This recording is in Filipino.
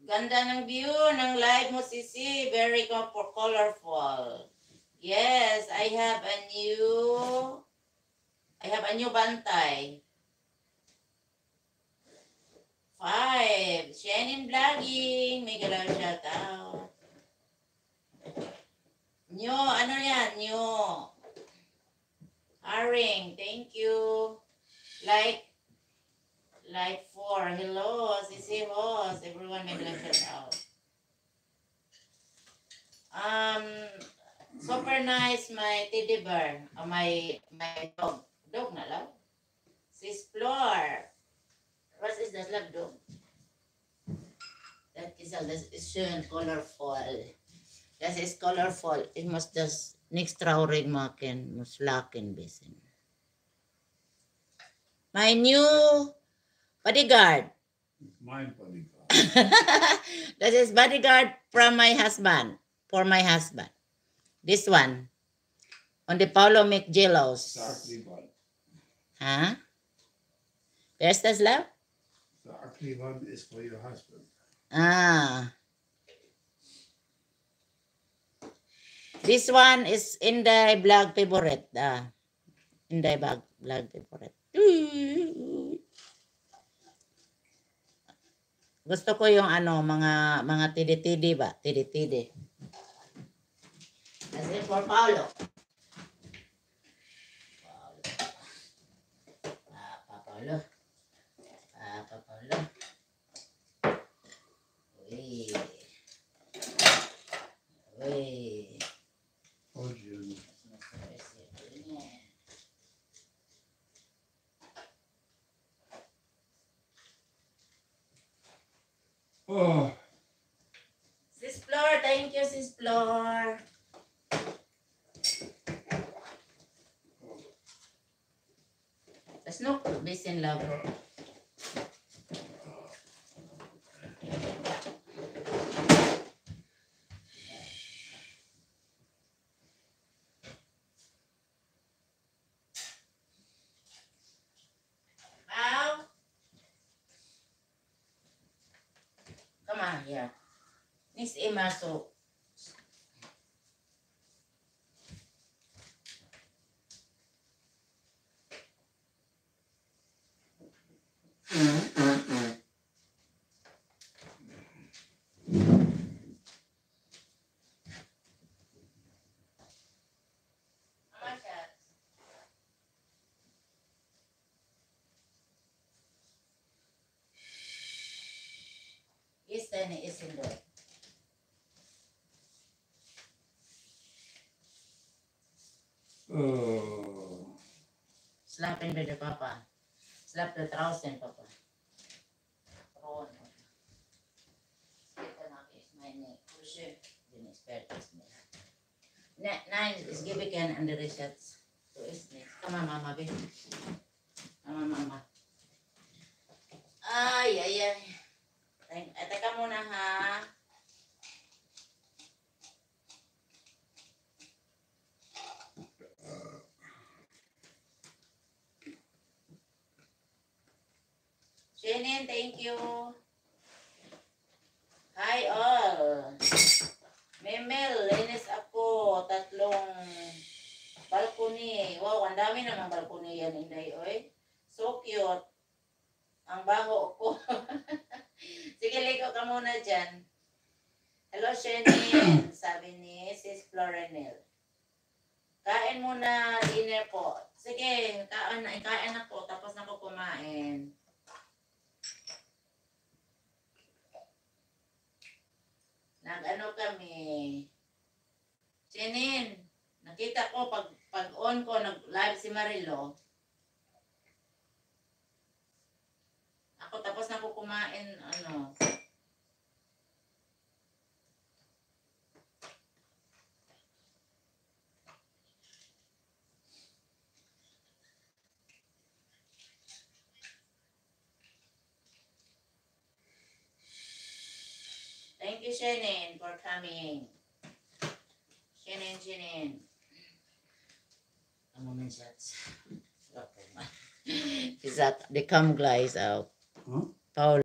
Ganda ng view ng live mo, Sisi. Very colorful. Yes, I have a new bantay. 5. Shannon Vlogging. May galaw shout out. New, ano yan? New. Haring, thank you. Like 4. Hello, Sisi Host. Everyone may galaw shout out. Super nice my teddy bear. My dog. Dog na lang. Sis Floor. What is das love dog? That is schön colorful. Das ist colorful. Ich muss das nicht traurig machen. Muss lachen ein bisschen. My new bodyguard. My bodyguard. That is bodyguard from my husband. For my husband. This one. On the Paulo McGillos. The ugly one. Huh? Where's das love? The ugly one is for your husband. Ah. This one is in the vlog favorite. In the vlog favorite. Gusto ko yung ano, mga tidi-tidi ba? Tidi-tidi. That's it for Paulo. Paulo. Paulo. Uy. Oh, June. Oh. Sis Flor, thank you, Sis Flor. There's no basin love. Come on here. Miss Emma, so. Is in there. Oh. Slapping with the papa. Slap the trousen, papa. Oh, no. Is my neck. Then it's better. 9 is gibigan and the resets. So is next. Come on, mama, baby. Come on, mama. Ay. Teka muna, ha? Shannon, thank you. Hi, all. Memel, linis ako. 3 balcony. Wow, ang dami namang balcony yan, Inday, oy. So cute. Ang baho ko. Sige, liko ka muna dyan. Hello, Shannon. Sabi ni Sis Florenel. Kain muna, dinner po. Sige, kain ako. Tapos na ako kumain. Nag-ano kami. Shannon, nakita ko pag on ko, nag-live si Marilo. Ako tapos na ako kumain, ano. Thank you, Shannon, for coming. Shannon. A moment, shots. Is that the cum glaze out? Huh? Paul.